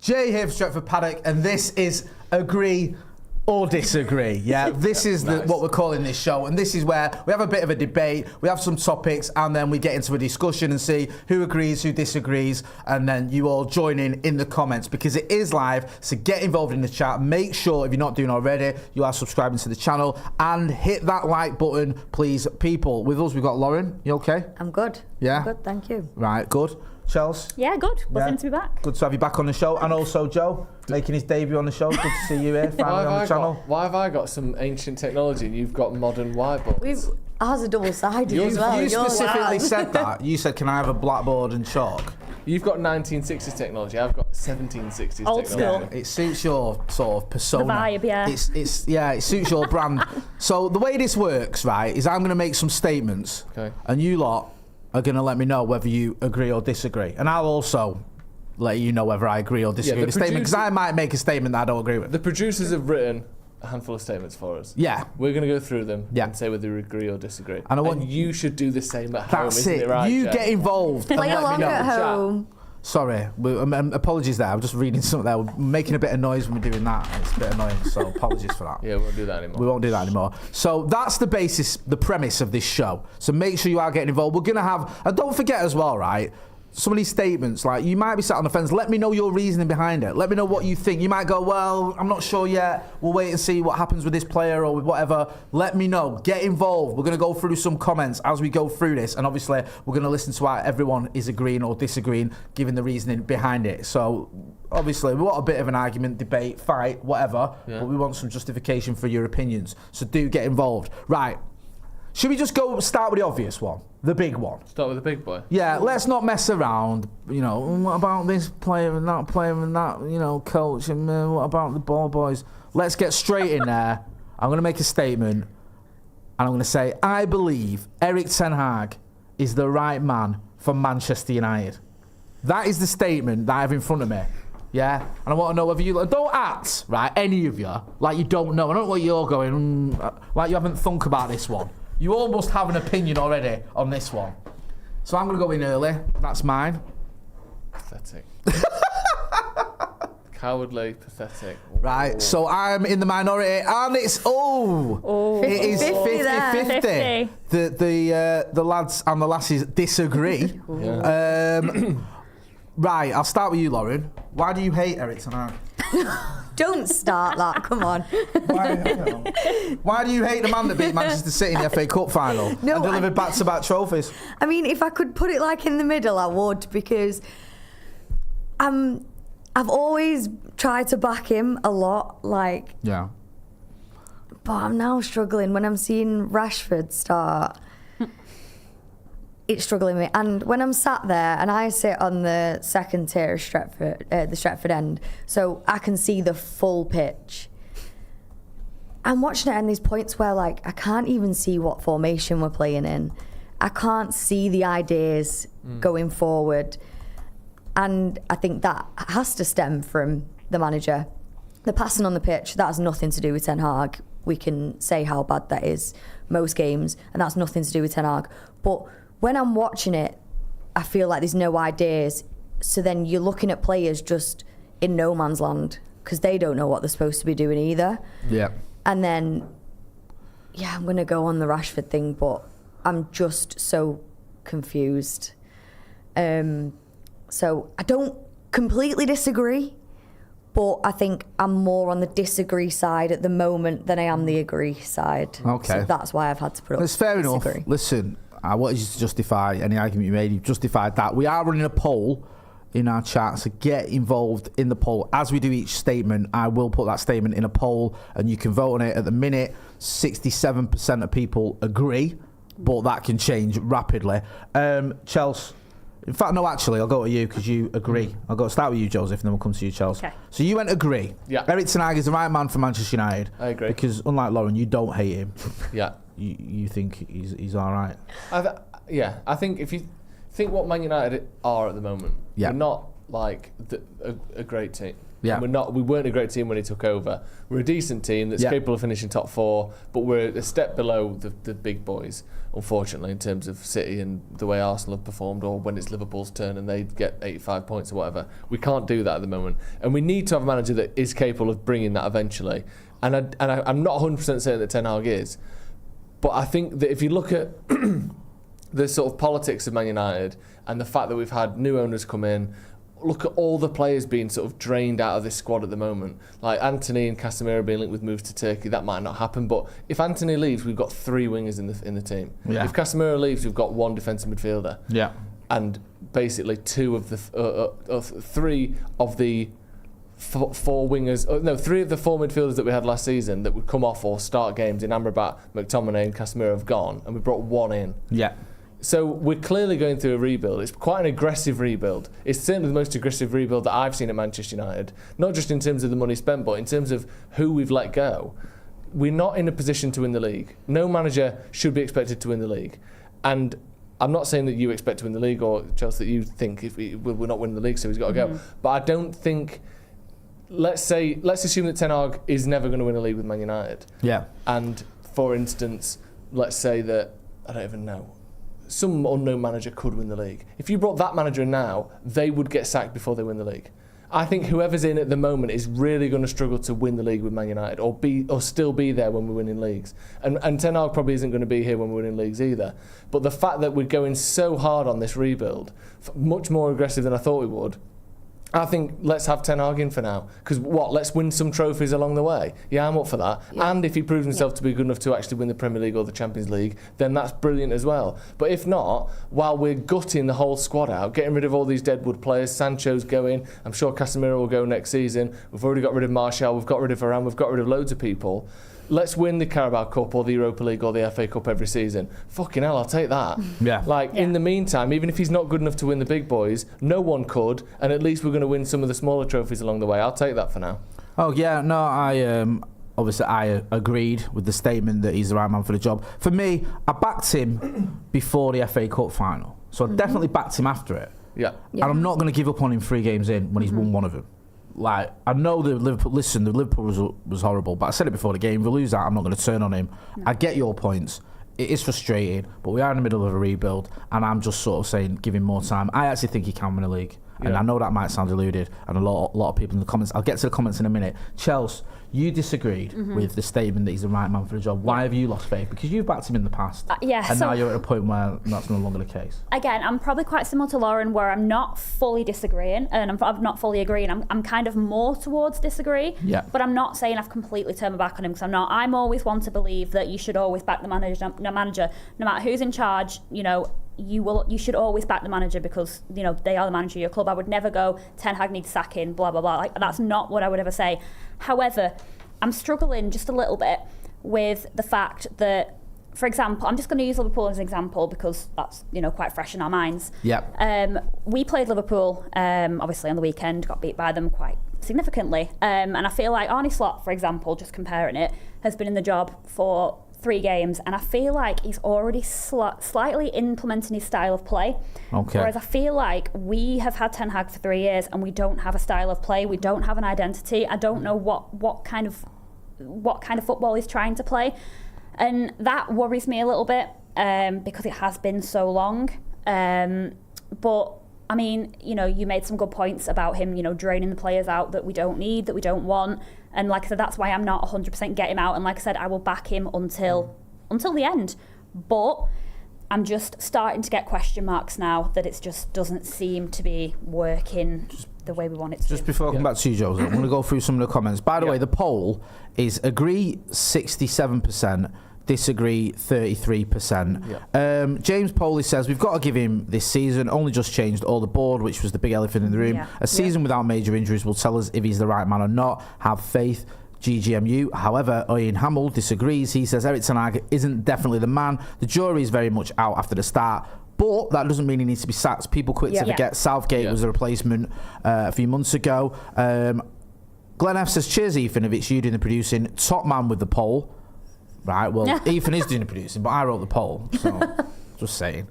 Jay here for Stretford Paddock, and this is Agree or Disagree. Yeah, this is what we're calling this show, and this is where we have a bit of a debate, we have some topics, and then we get into a discussion and see who agrees, who disagrees, and then you all join in the comments, because it is live, so get involved in the chat. Make sure, if you're not doing already, you are subscribing to the channel, and hit that like button, please, people. With us, we've got Lauren. You okay? I'm good. Yeah? I'm good, thank you. Right, good. Chels? Yeah, good. Buzzing to be back. Good to have you back on the show. And also Joe, making his debut on the show. Good to see you here, finally on the channel. Why have I got some ancient technology and you've got modern whiteboards? Ours are double-sided as well. You specifically said that. You said, can I have a blackboard and chalk? You've got 1960s technology, I've got 1760s Old technology. school. It suits your sort of persona. The vibe, yeah. It suits your brand. So the way this works, right, is I'm going to make some statements. Okay. And you lot are going to let me know whether you agree or disagree. And I'll also let you know whether I agree or disagree with the statement, because I might make a statement that I don't agree with. The producers have written a handful of statements for us. Yeah. We're going to go through them and say whether we agree or disagree. And you should do the same at home, That's isn't it. it right, You Jeff? get involved. Play along at home. Sorry, apologies there. I'm just reading something there. We're making a bit of noise when we're doing that. It's a bit annoying, so apologies for that. Yeah, we won't do that anymore. We won't do that anymore. So that's the basis, the premise of this show. So make sure you are getting involved. We're going to have, and don't forget as well, right, some of these statements, like, you might be sat on the fence. Let me know your reasoning behind it. Let me know what you think. You might go, well, I'm not sure yet. We'll wait and see what happens with this player or with whatever. Let me know. Get involved. We're going to go through some comments as we go through this. And obviously, we're going to listen to how everyone is agreeing or disagreeing, giving the reasoning behind it. So, obviously, we want a bit of an argument, debate, fight, whatever. Yeah. But we want some justification for your opinions. So do get involved. Right. Should we just start with the obvious one? The big one. Start with the big boy. Yeah, let's not mess around. You know, what about this player and that, you know, coach, and what about the ball boys? Let's get straight in there. I'm going to make a statement, and I'm going to say, I believe Erik ten Hag is the right man for Manchester United. That is the statement that I have in front of me. Yeah? And I want to know whether you... Don't act, right, any of you, like you don't know. I don't know what you're going, like you haven't thunk about this one. You almost have an opinion already on this one. So I'm going to go in early. That's mine. Pathetic. Cowardly, pathetic. Right, so I'm in the minority, and it's, it is 50-50. The lads and the lasses disagree. Right, I'll start with you, Lauren. Why do you hate Erik ten Hag? Don't start that, come on. Why do you hate the man that beat Manchester City in the FA Cup final and delivered back-to-back trophies? I mean, if I could put it like in the middle, I would, because I've always tried to back him a lot, like. Yeah. But I'm now struggling when I'm seeing Rashford start. It's struggling me. And when I'm sat there, and I sit on the second tier of Stretford, the Stretford end, so I can see the full pitch. I'm watching it, and there's points where, like, I can't even see what formation we're playing in. I can't see the ideas going forward. And I think that has to stem from the manager. The passing on the pitch, that has nothing to do with Ten Hag. We can say how bad that is most games, and that's nothing to do with Ten Hag. But when I'm watching it, I feel like there's no ideas. So then you're looking at players just in no man's land, because they don't know what they're supposed to be doing either. Yeah. And then, yeah, I'm going to go on the Rashford thing, but I'm just so confused. So I don't completely disagree, but I think I'm more on the disagree side at the moment than I am the agree side. Okay. So that's why I've had to put up. That's fair enough. Listen, I wanted you to justify any argument you made. You've justified that. We are running a poll in our chat, so get involved in the poll. As we do each statement, I will put that statement in a poll, and you can vote on it. At the minute, 67% of people agree, but that can change rapidly. Chels, in fact, no, actually, I'll go to you because you agree. I'll start with you, Joseph, and then we'll come to you, Chels. Okay. So you went agree. Yeah. Erik ten Hag is the right man for Manchester United. I agree. Because unlike Lauren, you don't hate him. Yeah. You think he's all right? I think if you think what Man United are at the moment, yeah. we're not like a great team. Yeah. And we weren't a great team when he took over. We're a decent team that's capable of finishing top 4, but we're a step below the big boys, unfortunately, in terms of City and the way Arsenal have performed, or when it's Liverpool's turn and they get 85 points or whatever. We can't do that at the moment. And we need to have a manager that is capable of bringing that eventually. And I'm not 100% certain that Ten Hag is. But I think that if you look at the sort of politics of Man United and the fact that we've had new owners come in, look at all the players being sort of drained out of this squad at the moment. Like Anthony and Casemiro being linked with moves to Turkey, that might not happen. But if Anthony leaves, we've got 3 wingers in the team. Yeah. If Casemiro leaves, we've got 1 defensive midfielder. Yeah. And basically 3 of the 4 wingers. No, 3 of the 4 midfielders that we had last season that would come off or start games in Amrabat, McTominay, and Casemiro have gone, and we brought 1 in. Yeah. So we're clearly going through a rebuild. It's quite an aggressive rebuild. It's certainly the most aggressive rebuild that I've seen at Manchester United. Not just in terms of the money spent, but in terms of who we've let go. We're not in a position to win the league. No manager should be expected to win the league. And I'm not saying that you expect to win the league, or Chelsea, that you think we're not winning the league, so he's got to go. But I don't think... Let's assume that Ten Hag is never going to win a league with Man United. Yeah. And, for instance, let's say that... I don't even know. Some unknown manager could win the league. If you brought that manager in now, they would get sacked before they win the league. I think whoever's in at the moment is really going to struggle to win the league with Man United, or still be there when we're winning leagues. And Ten Hag probably isn't going to be here when we're winning leagues either. But the fact that we're going so hard on this rebuild, much more aggressive than I thought we would, I think let's have Ten Hag in for now. Because let's win some trophies along the way. Yeah, I'm up for that. Yeah. And if he proves himself to be good enough to actually win the Premier League or the Champions League, then that's brilliant as well. But if not, while we're gutting the whole squad out, getting rid of all these deadwood players, Sancho's going, I'm sure Casemiro will go next season, we've already got rid of Martial, we've got rid of Varane, we've got rid of loads of people. Let's win the Carabao Cup or the Europa League or the FA Cup every season. Fucking hell, I'll take that. Yeah. In the meantime, even if he's not good enough to win the big boys, no one could, and at least we're going to win some of the smaller trophies along the way. I'll take that for now. Oh, yeah, no, obviously I agreed with the statement that he's the right man for the job. For me, I backed him before the FA Cup final, so I definitely backed him after it. Yeah. And I'm not going to give up on him 3 games in when he's won one of them. Like, I know the Liverpool was horrible, but I said it before the game, if we lose that, I'm not going to turn on him. No. I get your points. It is frustrating, but we are in the middle of a rebuild, and I'm just sort of saying, give him more time. I actually think he can win a league. And I know that might sound deluded, and a lot of people in the comments, I'll get to the comments in a minute. Chels, you disagreed with the statement that he's the right man for the job. Why have you lost faith? Because you've backed him in the past. And now you're at a point where that's no longer the case. Again, I'm probably quite similar to Lauren, where I'm not fully disagreeing, and I'm not fully agreeing. I'm kind of more towards disagree. Yeah. But I'm not saying I've completely turned my back on him, because I'm not. I'm always one to believe that you should always back the manager, no matter who's in charge, you should always back the manager, because they are the manager of your club. I would never go, Ten Hag needs sacking, blah blah blah. That's not what I would ever say. However, I'm struggling just a little bit with the fact that, for example, I'm just going to use Liverpool as an example because that's quite fresh in our minds. Yeah. We played Liverpool obviously on the weekend, got beat by them quite significantly, and I feel like Arne Slot, for example, just comparing it, has been in the job for 3 games, and I feel like he's already slightly implementing his style of play. Okay. Whereas I feel like we have had Ten Hag for 3 years and we don't have a style of play. We don't have an identity. I don't know what kind of football he's trying to play, and that worries me a little bit because it has been so long. But I mean, you made some good points about him, draining the players out that we don't need, that we don't want. And like I said, that's why I'm not 100% get him out. And like I said, I will back him until the end. But I'm just starting to get question marks now that it just doesn't seem to be working the way we want it to. Just before I come back to you, Joseph, I'm going to go through some of the comments. By the way, the poll is agree 67%, disagree 33%. James Poley says we've got to give him this season, only just changed all the board, which was the big elephant in the room. A season without major injuries will tell us if he's the right man or not. Have faith. GGMU. However, Ian Hamill disagrees. He says Erik ten Hag isn't definitely the man. The jury is very much out after the start, but that doesn't mean he needs to be sacked. People quick to forget Southgate was a replacement a few months ago. Glenn F says, cheers Ethan, if it's you doing the producing. Top man with the poll. Right, well, Ethan is doing the producing, but I wrote the poll, so just saying.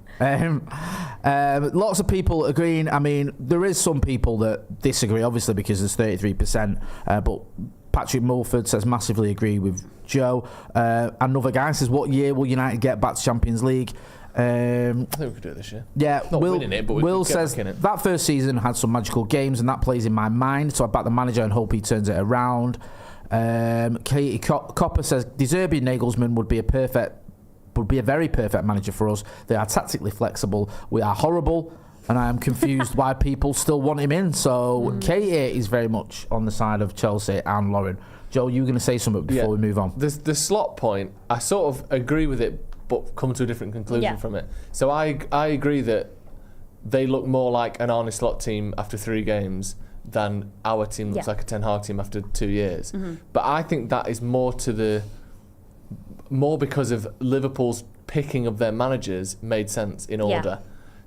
Lots of people agreeing. I mean, there is some people that disagree, obviously, because there's 33%. But Patrick Mulford says massively agree with Joe. Another guy says, what year will United get back to Champions League? I think we could do it this year. Yeah, Not winning it, but we Will could get says back in it. that first season had some magical games, and that plays in my mind. So I back the manager and hope he turns it around. Katie Copper says De Zerbi and Nagelsmann would be a very perfect manager for us. They are tactically flexible. We are horrible, and I am confused why people still want him in. So Katie is very much on the side of Chelsea and Lauren. Joe, you were going to say something before we move on? The slot point, I sort of agree with it, but come to a different conclusion from it. So I agree that they look more like an Arne Slot team after 3 games than our team looks like a Ten Hag team after 2 years. But I think that is more because of Liverpool's picking of their managers made sense in order.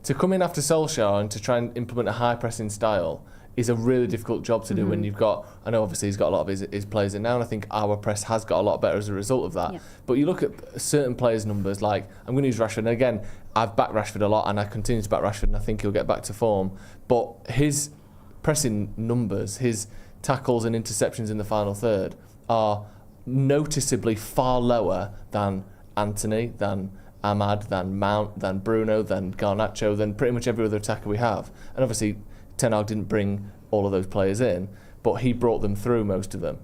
To come in after Solskjaer and to try and implement a high pressing style is a really difficult job to do when you've got, I know obviously he's got a lot of his players in now, and I think our press has got a lot better as a result of that. But you look at certain players' numbers, like I'm going to use Rashford, and again, I've backed Rashford a lot and I continue to back Rashford, and I think he'll get back to form. But his pressing numbers, his tackles and interceptions in the final third are noticeably far lower than Anthony, than Ahmad, than Mount, than Bruno, than Garnacho, than pretty much every other attacker we have. And obviously Ten Hag didn't bring all of those players in, but he brought them through, most of them.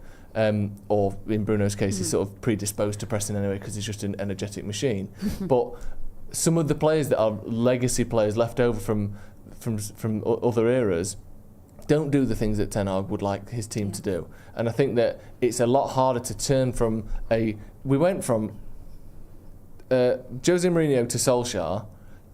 Or in Bruno's case, he's sort of predisposed to pressing anyway because he's just an energetic machine. But some of the players that are legacy players left over from other eras don't do the things that Ten Hag would like his team to do. And I think that it's a lot harder to turn from we went from Jose Mourinho to Solskjaer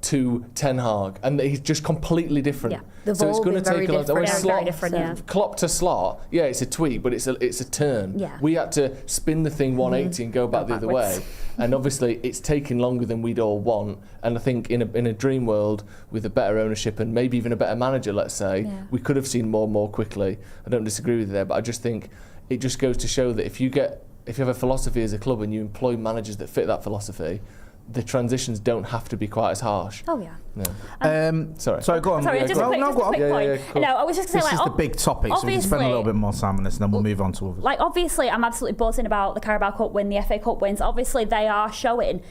to Ten Hag, and he's just completely different. They've So it's all going to been take very a lot. different. Very different, Klopp to Slot, it's a tweak, but it's a turn. We had to spin the thing 180 and go back the other way. And obviously, it's taking longer than we'd all want. And I think in a dream world with a better ownership and maybe even a better manager, let's say, we could have seen more quickly. I don't disagree with you there, but I just think it just goes to show that if you have a philosophy as a club and you employ managers that fit that philosophy, the transitions don't have to be quite as harsh. Oh yeah. Sorry, go on. Sorry, just a quick point. Cool. No, I was just going to say, This is the big topic, so we can spend a little bit more time on this, and then we'll move on to others. Like, obviously, I'm absolutely buzzing about the Carabao Cup win, the FA Cup wins. Obviously, they are showing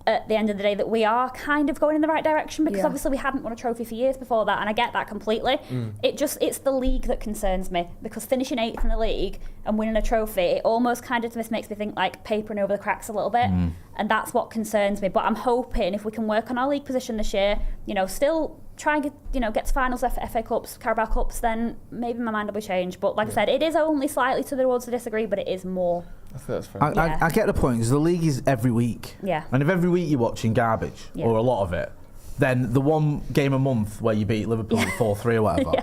at the end of the day that we are kind of going in the right direction, because obviously we hadn't won a trophy for years before that, and I get that completely. It's the league that concerns me, because finishing 8th in the league and winning a trophy, it almost kind of just makes me think like papering over the cracks a little bit, and that's what concerns me. But I'm hoping if we can work on our league position this year, still try and get to finals, FA Cups, Carabao Cups, then maybe my mind will be changed. But like I said, it is only slightly towards the disagree, but it is more. I think that's fair. I get the point, because the league is every week. And if every week you're watching garbage, or a lot of it, then the one game a month where you beat Liverpool 4-3 or whatever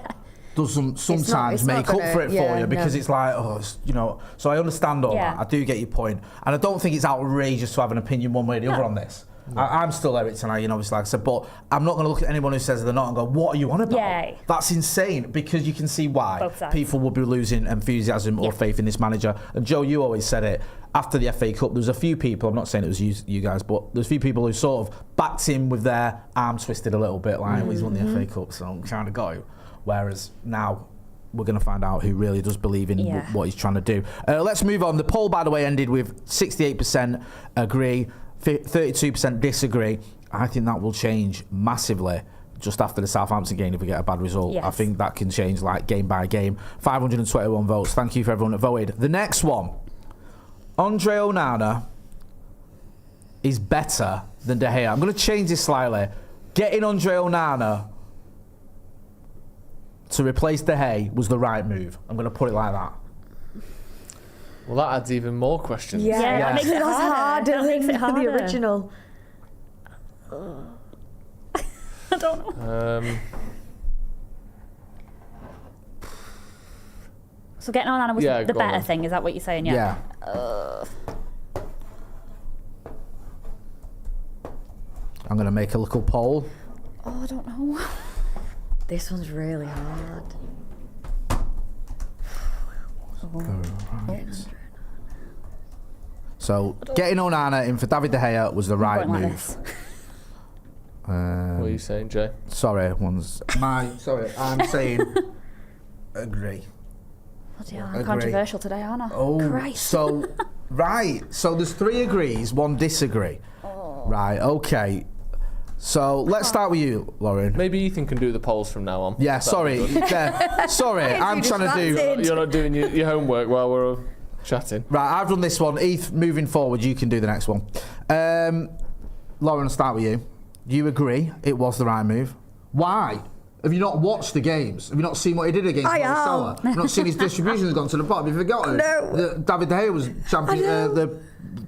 does sometimes make up for it for you, because it's like, so I understand all that. I do get your point. And I don't think it's outrageous to have an opinion one way or the other on this. I'm still Eric tonight, obviously, like I said, but I'm not going to look at anyone who says they're not and go, what are you on about? That's insane, because you can see why people will be losing enthusiasm or faith in this manager. And Joe, you always said it, after the FA Cup, there's a few people, I'm not saying it was you guys, but there's a few people who sort of backed him with their arm twisted a little bit, like, he's won the FA Cup, so I'm trying to go. Whereas now, we're going to find out who really does believe in what he's trying to do. Let's move on. The poll, by the way, ended with 68% agree, 32% disagree. I think that will change massively just after the Southampton game if we get a bad result. I think that can change like game by game. 521 votes. Thank you for everyone that voted. The next one, Andre Onana is better than De Gea. I'm going to change this slightly. Getting Andre Onana to replace De Gea was the right move. I'm going to put it like that. Well, that adds even more questions. That makes it harder. That makes it harder. The original. I don't know. So getting on was the better thing, is that what you're saying? Yeah. I'm going to make a little poll. Oh, I don't know. This one's really hard. So getting Onana in for David De Gea was the right move. What are you saying, Jay? Sorry, I'm saying agree. Bloody hell, I'm controversial today, aren't I? Oh, Christ. so there's 3 agrees, 1 disagree. Right, okay. So let's start with you, Lauren. Maybe Ethan can do the polls from now on. Yeah, sorry. I'm trying to do... You're not doing your homework while we're chatting. Right, I've done this one. Eth, moving forward, you can do the next one. Lauren, I'll start with you. You agree it was the right move. Why? Have you not watched the games? Have you not seen what he did against Marcella? Have you not seen his distribution has gone to the bottom? Have you forgotten? No. David De Gea was the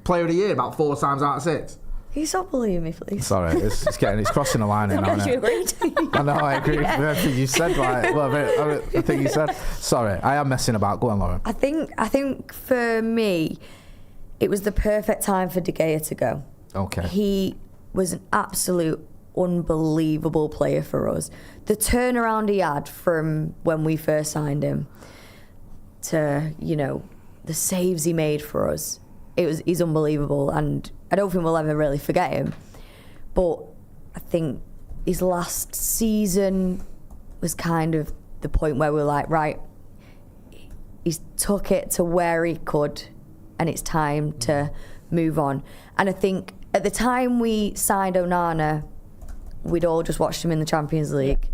player of the year about 4 times out of 6. Can you stop bullying me, please? Sorry, it's crossing the line here now, Because you agreed. I know, I agree with everything you said. I think you said. Sorry, I am messing about. Go on, Lauren. I think for me, it was the perfect time for De Gea to go. Okay. He was an absolute unbelievable player for us. The turnaround he had from when we first signed him to, the saves he made for us, he's unbelievable, and I don't think we'll ever really forget him. But I think his last season was kind of the point where we're like, right, he's took it to where he could, and it's time to move on. And I think at the time we signed Onana, we'd all just watched him in the Champions League,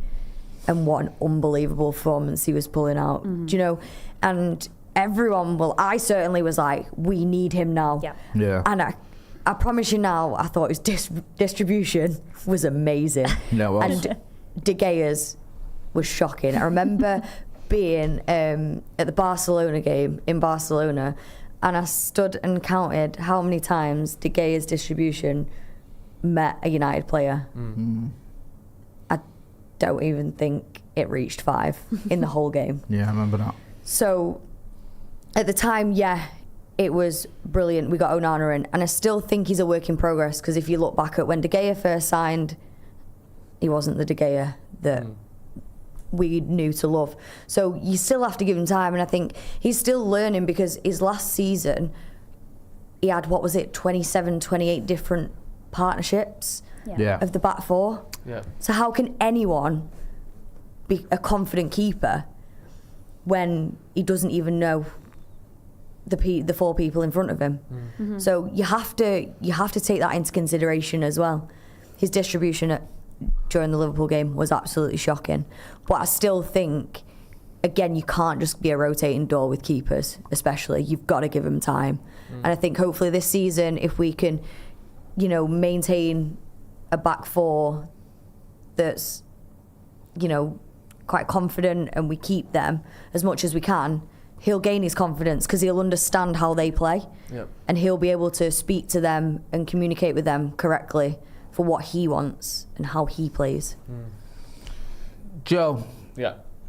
and what an unbelievable performance he was pulling out. Do you know? And everyone, I certainly was like, we need him now. Yeah. And I promise you now, I thought his distribution was amazing. No, and De Gea's was shocking. I remember being at the Barcelona game in Barcelona, and I stood and counted how many times De Gea's distribution met a United player. Mm-hmm. I don't even think it reached 5 in the whole game. Yeah, I remember that. So at the time, it was brilliant. We got Onana in, and I still think he's a work in progress, because if you look back at when De Gea first signed, he wasn't the De Gea that we knew to love. So you still have to give him time, and I think he's still learning, because his last season, he had, 27, 28 different partnerships of the back 4. Yeah. So how can anyone be a confident keeper when he doesn't even know the 4 people in front of him? Mm-hmm. So you have to take that into consideration as well. His distribution during the Liverpool game was absolutely shocking, but I still think, again, you can't just be a rotating door with keepers, especially. You've got to give them time. And I think hopefully this season, if we can, maintain a back 4 that's, quite confident, and we keep them as much as we can, he'll gain his confidence, because he'll understand how they play. Yep. And he'll be able to speak to them and communicate with them correctly for what he wants and how he plays. Joe,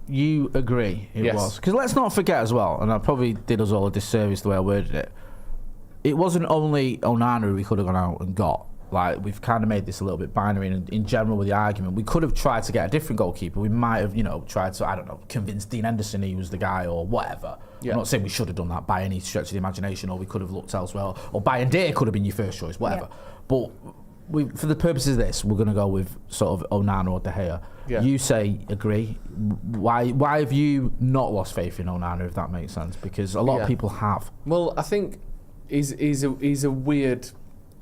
you agree it was? Because let's not forget as well, and I probably did us all a disservice the way I worded it, it wasn't only Onana who we could have gone out and got. Like, we've kind of made this a little bit binary in general with the argument. We could have tried to get a different goalkeeper. We might have, tried to, I don't know, convince Dean Henderson he was the guy or whatever. Yeah. I'm not saying we should have done that by any stretch of the imagination, or we could have looked elsewhere, or Bayern Day could have been your first choice, whatever. Yeah. But for the purposes of this, we're going to go with sort of Onana or De Gea. Yeah. You say agree. Why have you not lost faith in Onana, if that makes sense? Because a lot of people have. Well, I think he's a weird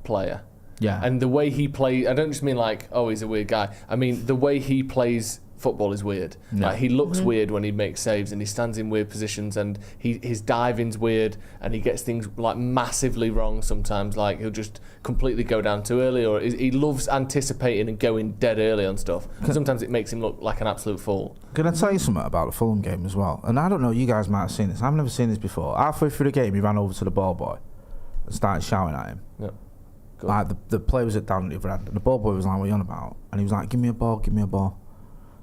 player. Yeah. And the way he plays, I don't just mean like, oh, he's a weird guy. I mean, the way he plays football is weird. Yeah. Like, he looks weird when he makes saves, and he stands in weird positions, and his diving's weird, and he gets things like massively wrong sometimes. Like, he'll just completely go down too early, or he loves anticipating and going dead early on stuff. Sometimes it makes him look like an absolute fool. Can I tell you something about the Fulham game as well? And I don't know, you guys might have seen this. I've never seen this before. Halfway through the game, he ran over to the ball boy and started shouting at him. Yeah. Like, the player was down at the other end, and the ball boy was like, what are you on about? And he was like, give me a ball, give me a ball.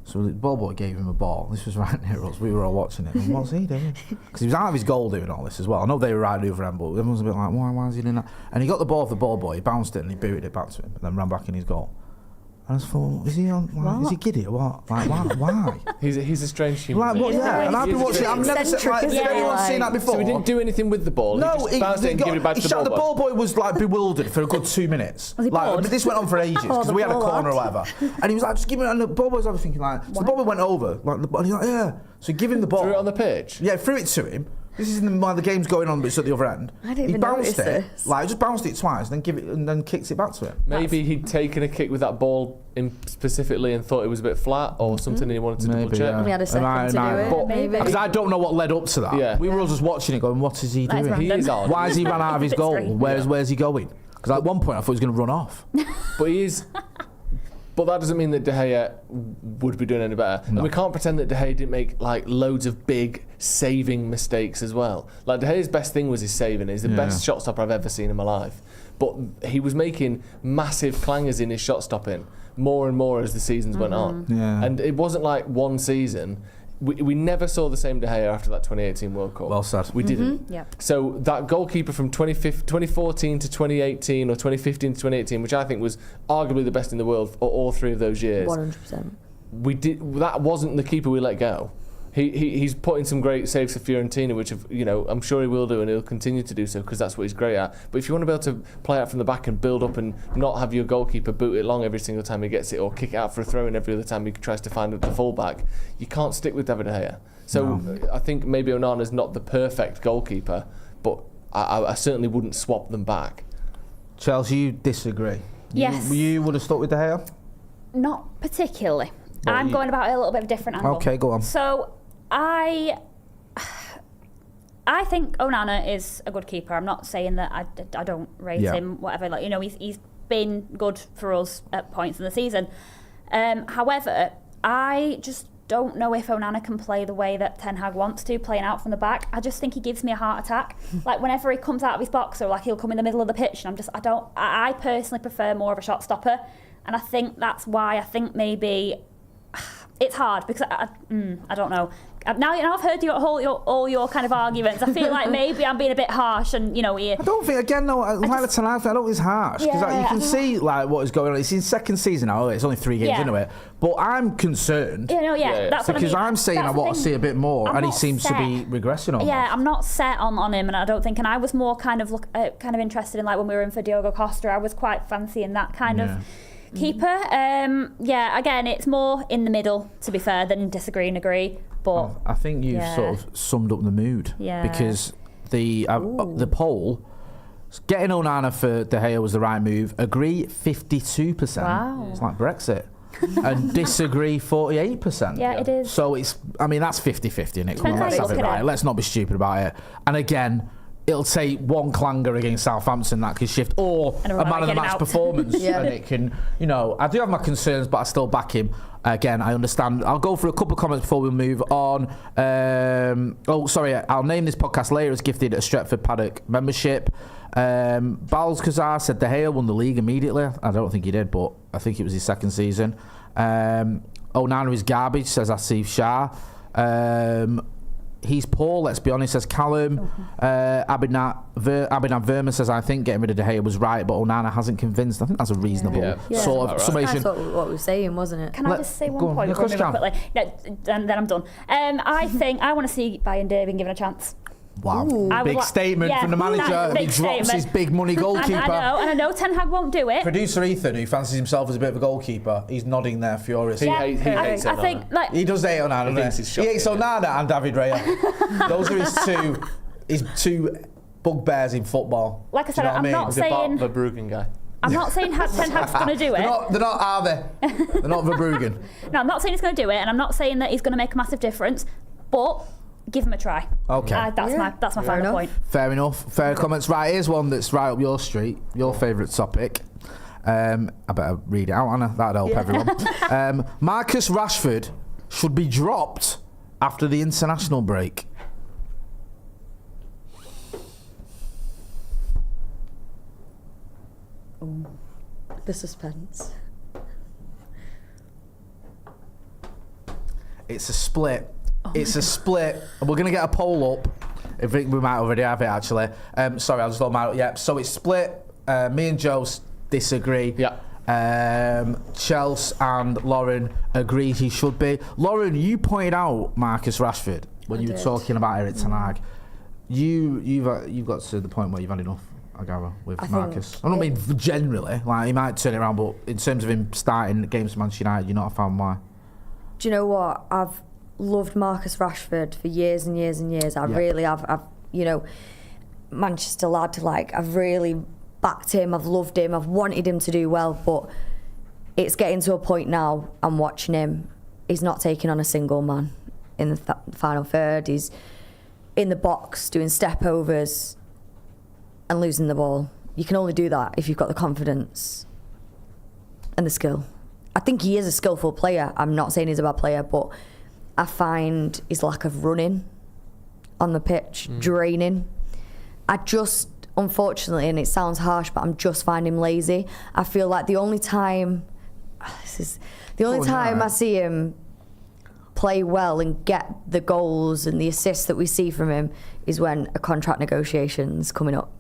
So the ball boy gave him a ball. This was right near us. We were all watching it. And what's he doing? Because he was out of his goal doing all this as well. I know they were right at the other end, but everyone was a bit like, why is he doing that? And he got the ball off the ball boy, he bounced it, and he booted it back to him, and then ran back in his goal. I just thought, is he on? Like, is he giddy or what? Like, why? He's a strange human. Like, what? Yeah, and I've been watching. I've never seen. Like, has anyone seen that before? So he didn't do anything with the ball. No, he just bounced it and gave it back to the ball. The ball boy was like bewildered for a good 2 minutes. Was he bored? This went on for ages because we had a corner or whatever, and he was like, just give it. And the ball boy was thinking like, so the ball boy went over, like, and he's like, yeah. So he gave him the ball. Threw it on the pitch. Yeah, threw it to him. This is while the game's going on, but it's at the other end. I didn't he even bounced notice it, this. like just bounced it twice, and then kicked it back to him. Maybe he'd taken a kick with that ball in specifically and thought it was a bit flat or something, and he wanted to double check. yeah. We had a second to do it, maybe. Because I don't know what led up to that. Yeah. We were all just watching it, going, "What is he That's doing? random. He is odd. Why has he run out of his Bit goal? strange. Where's he going?" Because at one point I thought he was going to run off. But he is. But that doesn't mean that De Gea would be doing any better. No. And we can't pretend that De Gea didn't make like loads of big saving mistakes as well. Like De Gea's best thing was his saving. He's the best shot stopper I've ever seen in my life. But he was making massive clangers in his shot stopping more and more as the seasons went on. Yeah. And it wasn't like one season. We never saw the same De Gea after that 2018 World Cup. Well said. We didn't. Yep. So that goalkeeper from 2014 to 2018 or 2015 to 2018, which I think was arguably the best in the world for all three of those years, 100%. that wasn't the keeper we let go. He's put in some great saves for Fiorentina, which I'm sure he will do, and he'll continue to do so because that's what he's great at. But if you want to be able to play out from the back and build up and not have your goalkeeper boot it long every single time he gets it or kick it out for a throw in every other time he tries to find the fullback, you can't stick with David De Gea. So I think maybe Onana's not the perfect goalkeeper, but I certainly wouldn't swap them back. Chelsea, you disagree? Yes. You would have stuck with De Gea? Not particularly. Well, I'm going about it a little bit of a different angle. Okay, go on. So I think Onana is a good keeper. I'm not saying that I don't rate him, whatever. Like, he's been good for us at points in the season. However, I just don't know if Onana can play the way that Ten Hag wants to, playing out from the back. I just think he gives me a heart attack. Like whenever he comes out of his box, or like he'll come in the middle of the pitch, and I personally prefer more of a shot stopper, and I think that's why I think maybe. It's hard because I don't know. Now I've heard all your kind of arguments. I feel like maybe I'm being a bit harsh, and I don't think again. No, I don't think it's harsh because you can see like what is going on. It's in second season now. It's only 3 games into it, but I'm concerned. That's what because I mean. I'm saying I want to see a bit more, and he seems to be regressing on. Yeah, I'm not set on him, and I don't think. And I was more kind of interested in like when we were in for Diogo Costa. I was quite fancying that kind of. Keeper, again, it's more in the middle, to be fair, than disagree and agree. But I think you've sort of summed up the mood. Yeah. Because the poll, getting Onana for De Gea was the right move. Agree 52%. Wow. It's like Brexit. And disagree 48%. Yeah, it is. So that's 50-50, isn't it? Come on, let's have it right. Let's not be stupid about it. And again, it'll take one clanger against Southampton that can shift, or a man of the match performance, and it can. I do have my concerns, but I still back him. Again, I understand. I'll go for a couple of comments before we move on. I'll name this podcast later as gifted a Stretford Paddock membership. Balskazar said De Gea won the league immediately. I don't think he did, but I think it was his second season. Onana is garbage, says Asif Shah. He's poor, let's be honest, says Callum. Abinab Verma says, I think getting rid of De Gea was right, but Onana hasn't convinced. I think that's a reasonable sort of summation. That's what we were saying, wasn't it? Can I just say one point really quickly? No, then I'm done. I think I want to see Bayern David given a chance. Wow. Big statement from the manager. He drops his big money goalkeeper. I know Ten Hag won't do it. Producer Ethan, who fancies himself as a bit of a goalkeeper, he's nodding there furiously. He hates I think he does hate Onana. He hates Onana and David Raya. Those are his two bugbears in football. Like I said, I'm not saying the Verbruggen guy. I'm not saying Ten Hag's going to do it. They're not, are they? They're not Verbruggen. No, I'm not saying he's going to do it, and I'm not saying that he's going to make a massive difference, but give him a try. Okay. That's my final point. Fair enough. Fair comments. Right, here's one that's right up your street, your favourite topic. I better read it out, Anna. That'd help everyone. Marcus Rashford should be dropped after the international break. Ooh, the suspense. It's a split. It's a split. We're going to get a poll up. I think we might already have it, actually. Sorry, I just thought mine up. Yeah, so it's split. Me and Joe disagree. Yeah. Chels and Lauren agree he should be. Lauren, you pointed out Marcus Rashford when you were talking about Erik ten Hag. You've got to the point where you've had enough, I gather, with Marcus. I don't mean generally, like he might turn it around, but in terms of him starting games for Manchester United, you're not a fan. Why? Do you know what? I've loved Marcus Rashford for years and years and years. I really have. I've, you know, Manchester lad, like, I've really backed him, I've loved him, I've wanted him to do well, but it's getting to a point now, I'm watching him, he's not taking on a single man in the final third. He's in the box doing step overs and losing the ball. You can only do that if you've got the confidence and the skill. I think he is a skillful player. I'm not saying he's a bad player, but I find his lack of running on the pitch draining. I just, unfortunately, and it sounds harsh, but I'm just finding him lazy. I feel like the only time I see him play well and get the goals and the assists that we see from him is when a contract negotiation's coming up.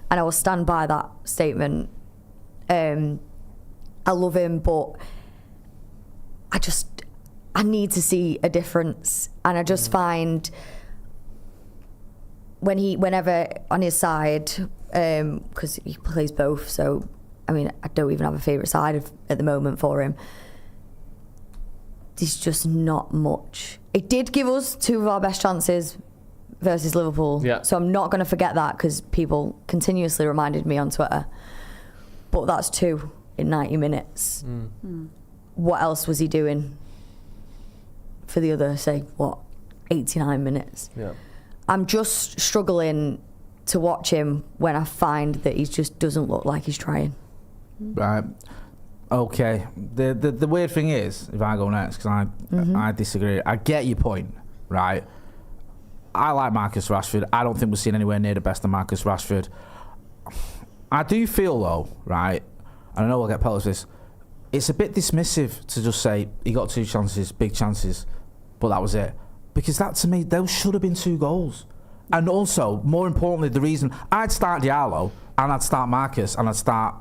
And I will stand by that statement. I love him, but I need to see a difference. And I just find whenever on his side, because he plays both, so I mean, I don't even have a favourite side at the moment for him. There's just not much. It did give us two of our best chances versus Liverpool, so I'm not going to forget that because people continuously reminded me on Twitter. But that's two in 90 minutes. What else was he doing for the other, say, 89 minutes? Yeah. I'm just struggling to watch him when I find that he just doesn't look like he's trying. Right. Okay. The weird thing is, if I go next, because I disagree. I get your point, right? I like Marcus Rashford. I don't think we're seeing anywhere near the best of Marcus Rashford. I do feel, though, right, and I know we'll get pelted for this, it's a bit dismissive to just say he got two chances, big chances, but that was it. Because that, to me, those should have been 2 goals. And also, more importantly, the reason I'd start Diallo and I'd start Marcus and I'd start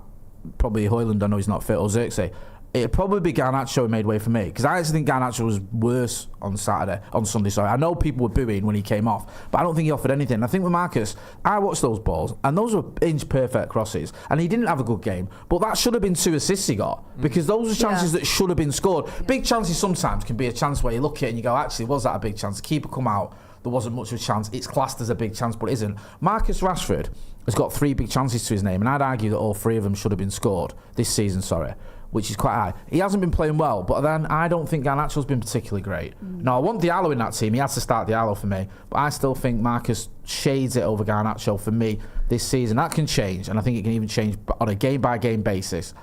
probably Højlund, I know he's not fit, or Xerxes. It'd probably be Garnacho who made way for me, because I actually think Garnacho was worse on Sunday. Sorry, I know people were booing when he came off, but I don't think he offered anything. I think with Marcus, I watched those balls, and those were inch-perfect crosses, and he didn't have a good game, but that should have been 2 assists he got, because those are chances that should have been scored. Big chances sometimes can be a chance where you look at it and you go, actually, was that a big chance? The keeper come out, there wasn't much of a chance. It's classed as a big chance, but it isn't. Marcus Rashford has got 3 big chances to his name, and I'd argue that all 3 of them should have been scored this season, which is quite high. He hasn't been playing well, but then I don't think Garnacho's been particularly great. Now, I want Diallo in that team. He has to start Diallo for me, but I still think Marcus shades it over Garnacho for me this season. That can change, and I think it can even change on a game-by-game basis.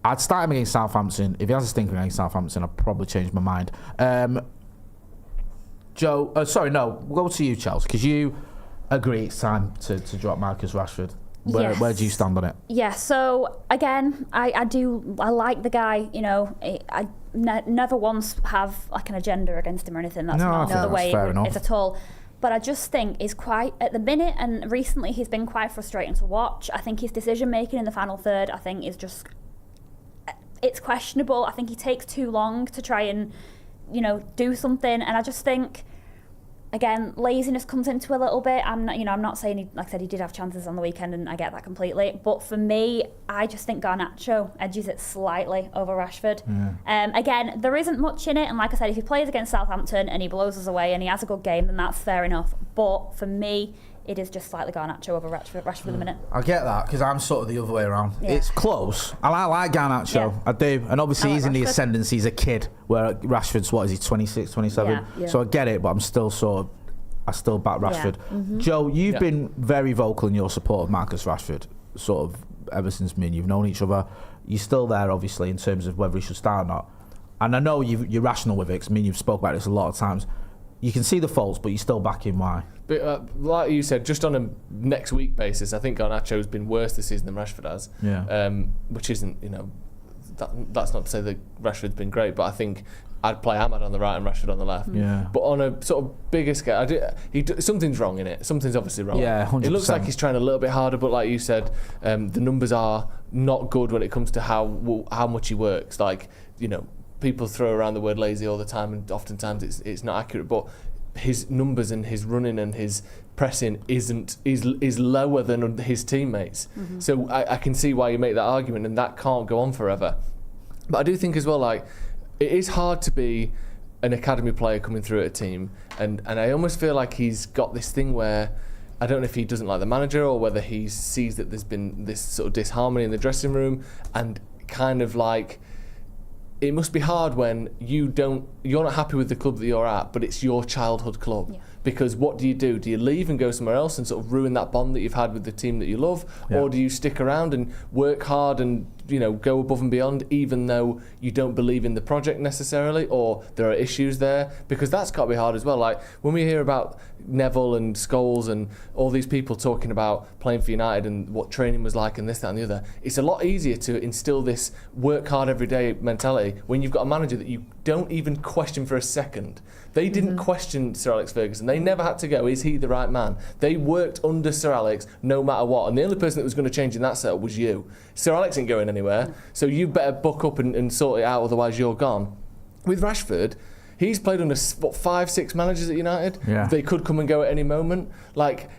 I'd start him against Southampton. If he has a stinker against Southampton, I'd probably change my mind. Joe, we'll go to you, Chels, because you agree it's time to drop Marcus Rashford. Where do you stand on it? Yeah, so again, I like the guy, you know. I never once have like an agenda against him or anything. That's not the way it is at all. But I just think he's quite, at the minute and recently, he's been quite frustrating to watch. I think his decision making in the final third, I think, is just, it's questionable. I think he takes too long to try and, you know, do something, and I just think, again, laziness comes into a little bit. I'm not saying like I said, he did have chances on the weekend, and I get that completely. But for me, I just think Garnacho edges it slightly over Rashford. Again, there isn't much in it, and like I said, if he plays against Southampton and he blows us away and he has a good game, then that's fair enough. But for me, it is just slightly Garnacho over Rashford at the minute. I get that, because I'm sort of the other way around. Yeah. It's close. I like Garnacho. I do. And obviously he's in the ascendancy. He's a kid, where Rashford's, 26, 27? Yeah. So I get it, but I'm still I still back Rashford. Yeah. Joe, you've been very vocal in your support of Marcus Rashford, sort of ever since me and you've known each other. You're still there, obviously, in terms of whether he should start or not. And I know you're rational with it, because you've spoke about this a lot of times. You can see the faults, but you still back him. Why? But like you said, just on a next week basis, I think Garnacho's been worse this season than Rashford has. Yeah. Which isn't, that's not to say that Rashford's been great, but I think I'd play Ahmad on the right and Rashford on the left. Yeah. But on a sort of bigger scale, something's wrong in it. Something's obviously wrong. Yeah, 100%. It looks like he's trying a little bit harder, but like you said, the numbers are not good when it comes to how much he works. Like, you know, people throw around the word lazy all the time, and oftentimes it's not accurate. But his numbers and his running and his pressing is lower than his teammates. So I can see why you make that argument, and that can't go on forever. But I do think as well, like, it is hard to be an academy player coming through at a team, and I almost feel like he's got this thing where I don't know if he doesn't like the manager or whether he sees that there's been this sort of disharmony in the dressing room, and kind of like, it must be hard when you're not happy with the club that you're at, but it's your childhood club. Yeah. Because what do? Do you leave and go somewhere else and sort of ruin that bond that you've had with the team that you love? Yeah. Or do you stick around and work hard and, you know, go above and beyond even though you don't believe in the project necessarily, or there are issues there? Because that's got to be hard as well. Like, when we hear about Neville and Scholes and all these people talking about playing for United and what training was like and this, that and the other, it's a lot easier to instill this work hard every day mentality when you've got a manager that you don't even question for a second. They didn't question Sir Alex Ferguson. They never had to go, is he the right man? They worked under Sir Alex no matter what. And the only person that was going to change in that setup was you. Sir Alex ain't going anywhere. So you better buck up and sort it out, otherwise you're gone. With Rashford, he's played under, 5-6 managers at United. Yeah. They could come and go at any moment. Like,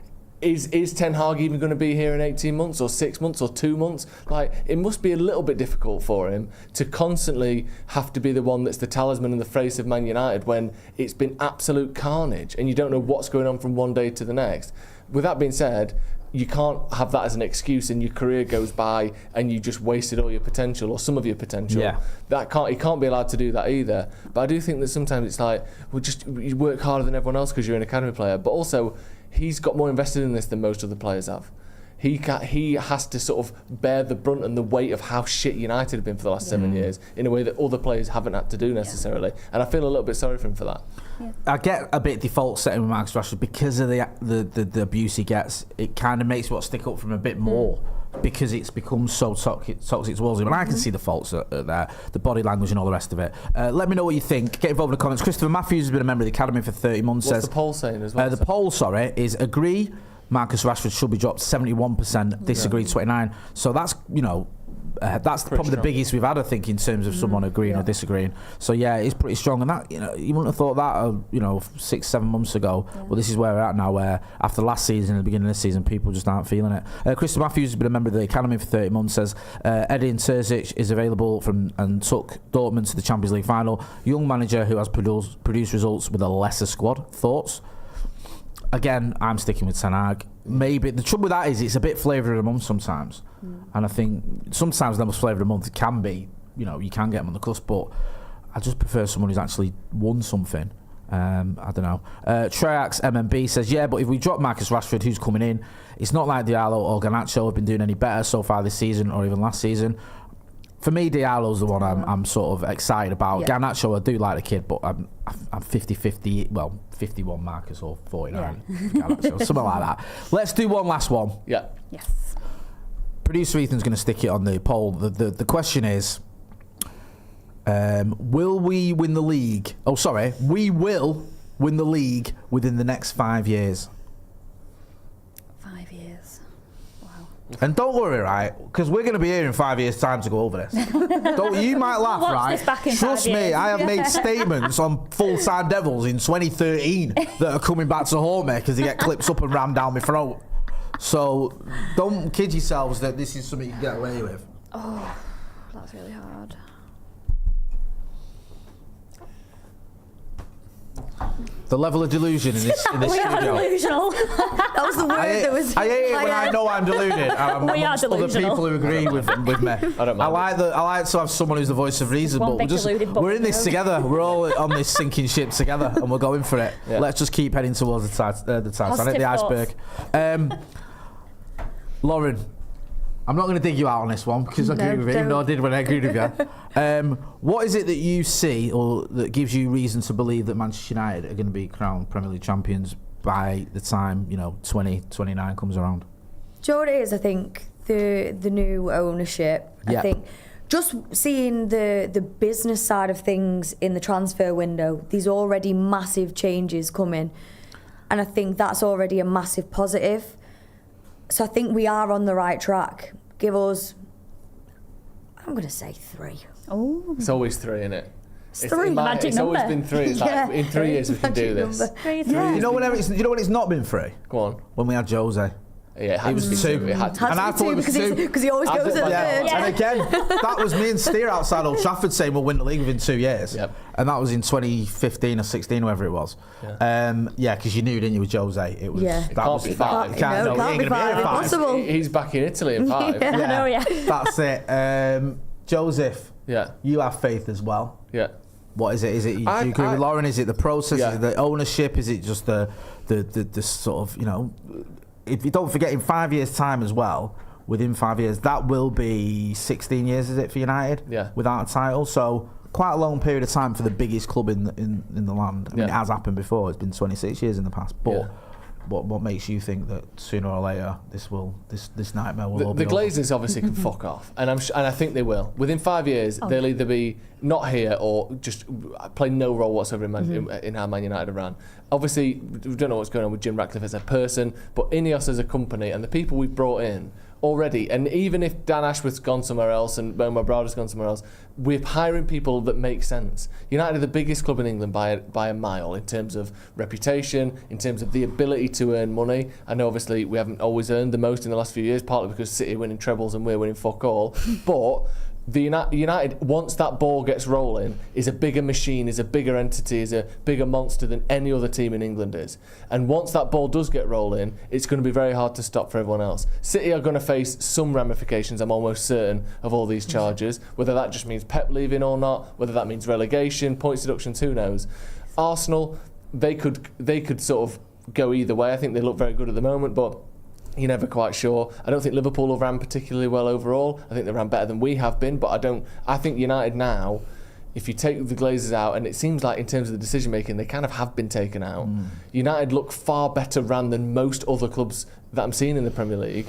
is Ten Hag even going to be here in 18 months or 6 months or 2 months? Like, it must be a little bit difficult for him to constantly have to be the one that's the talisman and the face of Man United when it's been absolute carnage and you don't know what's going on from one day to the next. With that being said, you can't have that as an excuse and your career goes by and you just wasted all your potential or some of your potential. Yeah. He can't be allowed to do that either. But I do think that sometimes it's like, you work harder than everyone else because you're an academy player, but also he's got more invested in this than most other players have. He has to sort of bear the brunt and the weight of how shit United have been for the last 7 years in a way that other players haven't had to do necessarily. And I feel a little bit sorry for him for that. Yeah. I get a bit default setting with Marcus Rashford because of the abuse he gets. It kind of makes what stick up from him a bit more because it's become so toxic towards him. And I can see the faults there, the body language and all the rest of it. Let me know what you think. Get involved in the comments. Christopher Matthews has been a member of the Academy for 30 months. What's the poll saying as well? The poll, is agree Marcus Rashford should be dropped 71%, disagree 29%. So that's, you know, that's pretty probably strong. the biggest we've had, I think, in terms of someone agreeing or disagreeing. So yeah, it's pretty strong. And that, you know, you wouldn't have thought that, 6-7 months ago. Yeah. Well, this is where we're at now, where after last season and the beginning of this season, people just aren't feeling it. Christopher Matthews has been a member of the Academy for 30 months. Says Edin Terzic is available and took Dortmund to the Champions League final. Young manager who has produced results with a lesser squad. Thoughts? Again, I'm sticking with Ten Hag. Maybe the trouble with that is it's a bit flavour of the month sometimes, and I think sometimes the most flavour of the month can be, you can get them on the cusp, but I just prefer someone who's actually won something. I don't know. Treyax MMB says, yeah, but if we drop Marcus Rashford, who's coming in? It's not like Diallo or Garnacho have been doing any better so far this season or even last season. For me, Diallo's the one I'm sort of excited about. Yeah. Garnacho, I do like the kid, but I'm 50-50, well, 51 Marcus or 49 Garnacho, something like that. Let's do one last one. Yeah. Yes. Producer Ethan's going to stick it on the poll. The question is, will we win the league? Oh, sorry. We will win the league within the next 5 years. 5 years. Wow. And don't worry, right? Because we're going to be here in 5 years' time to go over this. You might laugh, Watch right? this back in Trust 5 me, years. I have made statements on Full-Time Devils in 2013 that are coming back to haunt me because they get clips up and rammed down my throat. So don't kid yourselves that this is something you can get away with. Oh, that's really hard. The level of delusion in this We are studio. delusional. That was the word that was. I hate it when I know I'm deluded. We are Other delusional. people who agree with me. I don't mind. I like to have someone who's the voice of reason, One but big deluded we're in this bubble. together. We're all on this sinking ship together, and we're going for it. Yeah. Let's just keep heading towards the Titanic, Positive the iceberg. Lauren, I'm not going to dig you out on this one because I agree with it, even though I did when I agreed with you. What is it that you see or that gives you reason to believe that Manchester United are going to be crowned Premier League champions by the time 2029 comes around? Do you know what it is? I think the new ownership. Yeah. I think just seeing the business side of things in the transfer window, there's already massive changes coming. And I think that's already a massive positive. So I think we are on the right track. Give us, I'm going to say 3. Oh, It's always 3, isn't it? It's 3. Magic It's always number. been 3. It's Yeah. like, in 3 years we can do Magic this. number. Yeah. You know when it's not been 3? Go on. When we had Jose. Yeah, it had was to be 2. It had to be. And I thought it was because 2. because he always I goes thought- at Yeah. third. And again, that was me and Steer outside Old Trafford saying we'll win the league within 2 years. Yep. And that was in 2015 or 16, whatever it was. Yeah, because you knew, didn't you, with Jose? It was. Yeah. That It can't was be that- 5. it No, he it can't ain't be gonna 5. at 5. Impossible. He's back in Italy in 5. I know, yeah. That's it. Joseph, Yeah. you have faith as well. Yeah. What is it? Is it? Do you agree with Lauren? Is it the process? Yeah. Is it the ownership? Is it just the sort of, you know? If you don't forget, in 5 years' time as well, within 5 years, that will be 16 years, is it, for United? Yeah. Without a title, so quite a long period of time for the biggest club in the land. I mean, it has happened before. It's been 26 years in the past, but. Yeah. What makes you think that sooner or later this nightmare will all The be over? Glazers obviously can fuck off, and and I think they will. Within 5 years, they'll either be not here or just play no role whatsoever in how Man United are ran. Obviously, we don't know what's going on with Jim Ratcliffe as a person, but INEOS as a company and the people we've brought in already, and even if Dan Ashworth's gone somewhere else and Boma Brada's gone somewhere else, we're hiring people that make sense. United are the biggest club in England by a mile in terms of reputation, in terms of the ability to earn money. I know obviously we haven't always earned the most in the last few years, partly because City are winning trebles and we're winning fuck all, but the United, once that ball gets rolling, is a bigger machine, is a bigger entity, is a bigger monster than any other team in England is. And once that ball does get rolling, it's going to be very hard to stop for everyone else. City are going to face some ramifications, I'm almost certain, of all these charges. Whether that just means Pep leaving or not, whether that means relegation, points deductions, who knows. Arsenal, they could sort of go either way. I think they look very good at the moment, but you're never quite sure. I don't think Liverpool have ran particularly well overall. I think they ran better than we have been, but I think United now, if you take the Glazers out, and it seems like in terms of the decision making, they kind of have been taken out. United look far better ran than most other clubs that I'm seeing in the Premier League,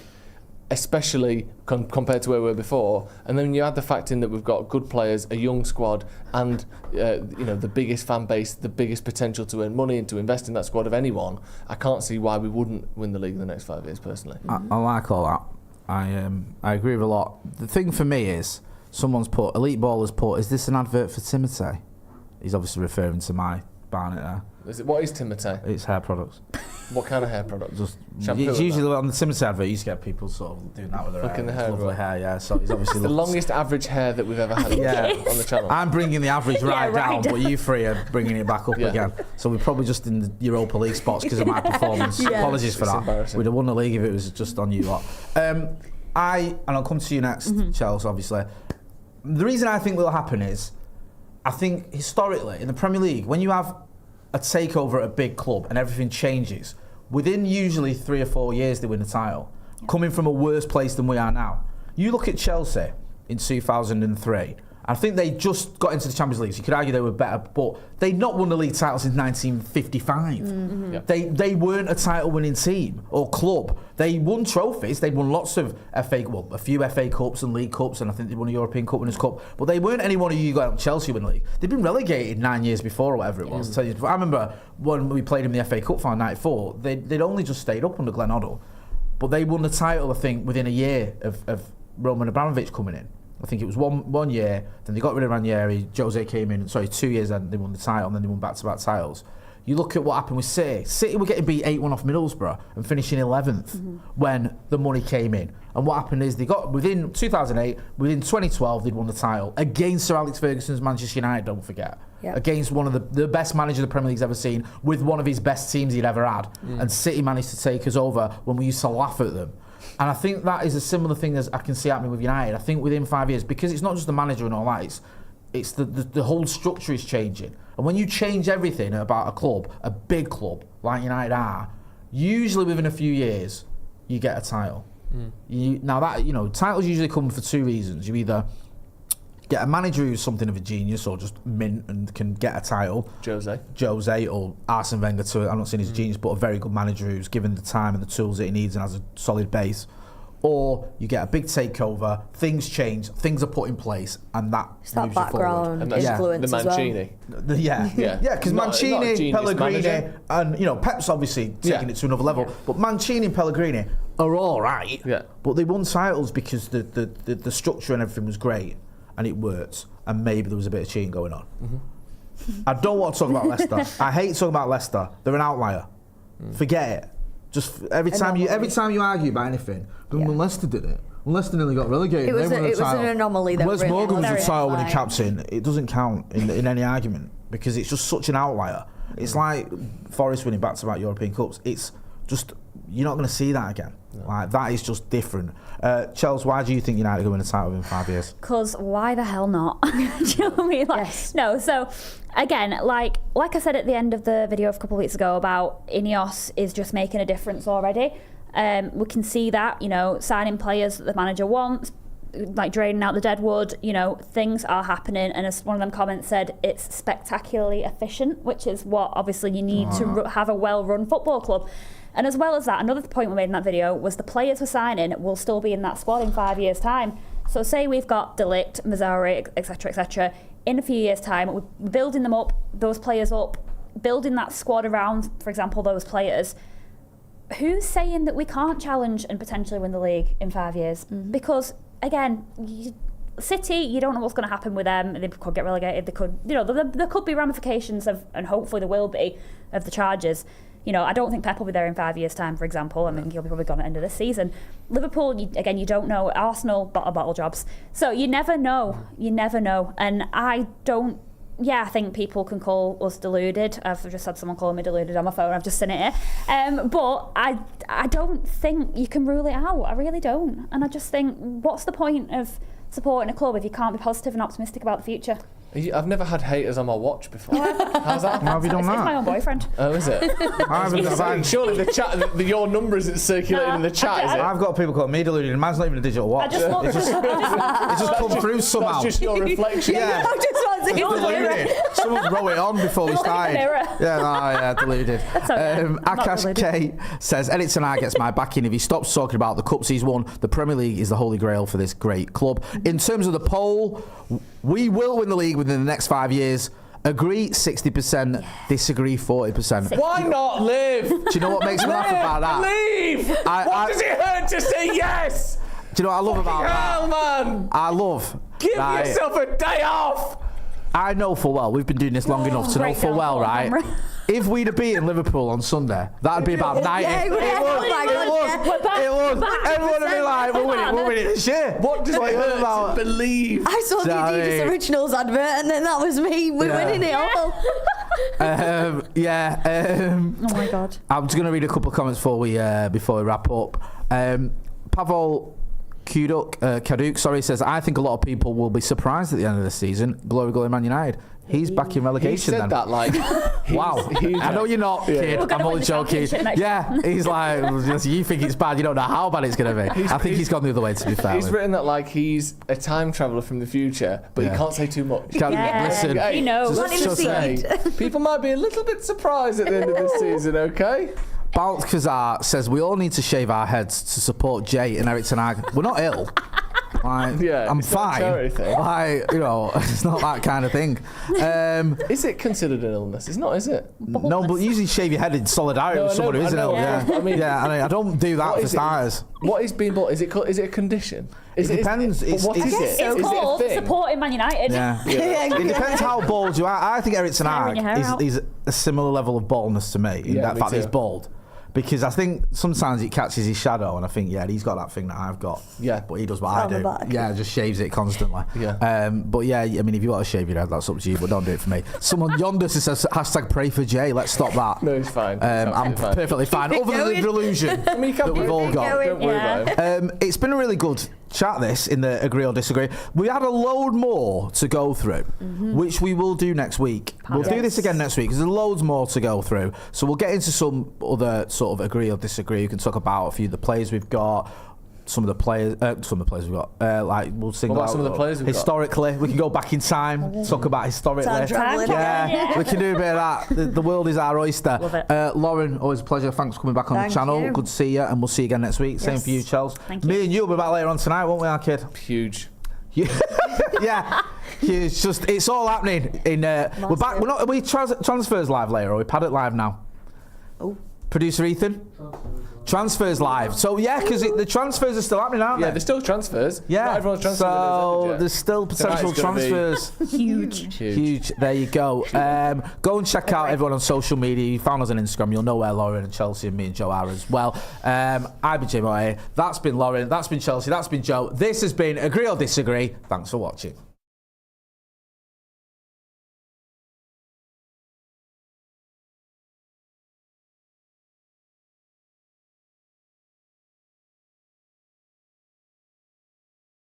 especially compared to where we were before. And then you add the fact in that we've got good players, a young squad, and the biggest fan base, the biggest potential to earn money and to invest in that squad of anyone. I can't see why we wouldn't win the league in the next 5 years, personally. I like all that. I agree with a lot. The thing for me is, someone's put, Elite Ballers put, is this an advert for Timothy? He's obviously referring to my Barnet there. What is Timotei? It's hair products. What kind of hair product? Just Shampoo it's and usually on the Timothy advert, you used to get people sort of doing that with their Flicking hair. the hair, It's lovely right. hair, yeah. So he's obviously The longest average hair that we've ever had Yeah. on the channel. I'm bringing the average right down, but you three are bringing it back up Yeah. again. So we're probably just in the Europa League spots because of my performance. Yeah. Apologies for It's that. embarrassing. We'd have won the league if it was just on you lot. And I'll come to you next, Chels, obviously. The reason I think will happen is, I think historically in the Premier League, when you have a takeover at a big club and everything changes, within usually 3 or 4 years they win the title, coming from a worse place than we are now. You look at Chelsea in 2003, I think they just got into the Champions League, so you could argue they were better, but they'd not won the league title since 1955. Yeah. They weren't a title-winning team or club. They won trophies. They won lots of a few FA Cups and League Cups, and I think they won a European Cup Winners' Cup. But they weren't anyone who you got out Chelsea win the league. They'd been relegated 9 years before or whatever it was. I remember when we played in the FA Cup final in '94. They'd only just stayed up under Glenn Hoddle, but they won the title, I think, within a year of Roman Abramovich coming in. I think it was one year, then they got rid of Ranieri, Jose came in, 2 years then they won the title, and then they won back-to-back titles. You look at what happened with City. City were getting beat 8-1 off Middlesbrough and finishing 11th when the money came in. And what happened is they got, within 2008, within 2012, they'd won the title against Sir Alex Ferguson's Manchester United, don't forget. Yep. Against one of the best managers the Premier League's ever seen, with one of his best teams he'd ever had. And City managed to take us over when we used to laugh at them. And I think that is a similar thing as I can see happening with United. I think within 5 years, because it's not just the manager and all that, it's the whole structure is changing. And when you change everything about a club, a big club like United are, usually within a few years, you get a title. Titles usually come for 2 reasons. You either get a manager who's something of a genius or just mint and can get a title. Jose or Arsene Wenger too. I'm not saying he's a genius, but a very good manager who's given the time and the tools that he needs and has a solid base. or you get a big takeover, things change, things are put in place, and that It's that moves you forward. background And that's influence the as well. Mancini. Yeah, Yeah. because Not a Mancini, genius Pellegrini, manager. and Pep's obviously taking it to another level. But Mancini and Pellegrini are all right. Yeah. But they won titles because the structure and everything was great, and it worked, and maybe there was a bit of cheating going on. I don't want to talk about Leicester. I hate talking about Leicester. They're an outlier. Forget it. Just every time you argue about anything, but when Leicester did it. When Leicester nearly got relegated. It was an anomaly that Wes really Morgan was was the title winning like- captain. It doesn't count in any argument because it's just such an outlier. It's like Forest winning back-to-back European Cups. It's just, you're not going to see that again. Like, that is just different. Chels, why do you think United will win a title in 5 years? Because why the hell not? Do you know what I mean? Like, Yes. No, so again, like I said at the end of the video a couple of weeks ago about INEOS is just making a difference already. We can see that, signing players that the manager wants, like draining out the deadwood, things are happening. And as one of them comments said, it's spectacularly efficient, which is what obviously you need to have a well-run football club. And as well as that, another point we made in that video was the players we're signing will still be in that squad in 5 years' time. So say we've got De Ligt, Mazzari, etc., etc. In a few years' time, we're building them up, those players up, building that squad around, for example, those players. Who's saying that we can't challenge and potentially win the league in 5 years? Because, again, City, you don't know what's going to happen with them. They could get relegated. They could, there could be ramifications of, and hopefully there will be, of the charges. I don't think Pep will be there in 5 years' time, for example. I mean, he'll be probably gone at the end of this season. Liverpool, you don't know. Arsenal, bottle jobs. So you never know. You never know. And I think people can call us deluded. I've just had someone calling me deluded on my phone. I've just seen it here. But I don't think you can rule it out. I really don't. And I just think, what's the point of supporting a club if you can't be positive and optimistic about the future? I've never had haters on my watch before. How's that? How have you done It's my that? own boyfriend. Oh, is it? Surely the chat, your number isn't circulating in the chat, is it? I've got people calling me deluded. Mine's not even a digital watch. I just want It just come through somehow. That's just your reflection. Yeah. I just want to Deluded. Someone wrote it on before we Look in the started. mirror. Yeah, deluded. okay. I'm not Akash deluded. K says, Eric Ten Hag gets my backing if he stops talking about the cups he's won. The Premier League is the holy grail for this great club. In terms of the poll, we will win the league within the next 5 years. Agree 60%, disagree 40%. Why not live? Do you know what makes me laugh about that? Leave! What does it hurt to say yes? Do you know what I love about Hell, that? man! I love. Give right, yourself a day off! I know full well, we've been doing this long enough to know Break full down well, on right? camera. If we'd have beaten Liverpool on Sunday, that'd be about 90. Yeah, It would. oh my God, We're back. It would. We're back. Everyone would be like, we're winning this year. What does it What are you on hurt about? to believe? I saw the Sorry. Adidas Originals advert, and then that was me. We're Yeah. winning it all. Oh my God. I'm just going to read a couple of comments before we wrap up. Pavel Kaduk, says, I think a lot of people will be surprised at the end of the season. Glory, glory, Man United. He's back in relegation He said then. that like... Wow. I know you're not, kid. We're gonna I'm win only the joking. championship next Yeah, he's like, you think it's bad, you don't know how bad it's going to be. I think he's gone the other way, to be fair. He's written that like he's a time traveller from the future, but Yeah. he can't say too much. Can't- Yeah. Listen, Hey, He knows. just- Let him just see say- it. People might be a little bit surprised at the end of this season, okay? Baltkazar says, we all need to shave our heads to support Jay and Eric Ten Hag. We're not ill. Like, Yeah, I'm it's not a fine. charity thing. Like, it's not that kind of thing. Is it considered an illness? It's not, is it? No, but usually shave your head in solidarity No, with I someone know, who isn't I know, ill. yeah. Yeah, I mean- I don't do that What for is it? starters. What is being bought? Is it a condition? It depends. But what It's- is it's- it? It's Is it a called thing? supporting Man United. Yeah. Yeah. It depends how bald you are. I think Eric Ten Tearing your hair Hag out. is a similar level of baldness to me in Yeah, that me fact that he's too. bald. Because I think sometimes it catches his shadow, and I think, he's got that thing that I've got. Yeah. But he does what I On the do. back. Yeah, just shaves it constantly. Yeah. But yeah, I mean, if you want to shave your head, that's up to you, but don't do it for me. Someone yonder says, #pray for Jay. Let's stop that. No, it's fine. It's I'm absolutely fine. perfectly fine. Keep it Other than the going. delusion I mean, you can't that we've all got. going. Don't worry Yeah. about it. It's been a really good chat, this, in the agree or disagree. We had a load more to go through, which we will do next week. We'll do this again next week because there's loads more to go through. So we'll get into some other sort of agree or disagree. We can talk about a few of the players we've got. some of the players we've got. Like we'll sing What about about some of the players we've got? historically. We can go back in time, talk about historically. Time travelling. Yeah, we can do a bit of that. The world is our oyster. Love it. Lauren, always a pleasure. Thanks for coming back on Thank the channel. you. Good to see you, and we'll see you again next week. Same for you, Chels. Thank you. Me and you will be back later on tonight, won't we, our kid? Huge. Yeah, it's just it's all happening. We're back. We're not. Are we transfers live later? Or are we Paddock live now? Oh. Producer Ethan. Transfers live. So yeah, because the transfers are still happening, aren't Yeah, they? there's still transfers. Yeah. Not everyone's transferred. So there's still potential Tonight's gonna be transfers. Huge. There you go. Go and check out everyone on social media. You found us on Instagram. You'll know where Lauren and Chelsea and me and Joe are as well. I've been Jay Moore. That's been Lauren. That's been Chelsea. That's been Joe. This has been Agree or Disagree. Thanks for watching.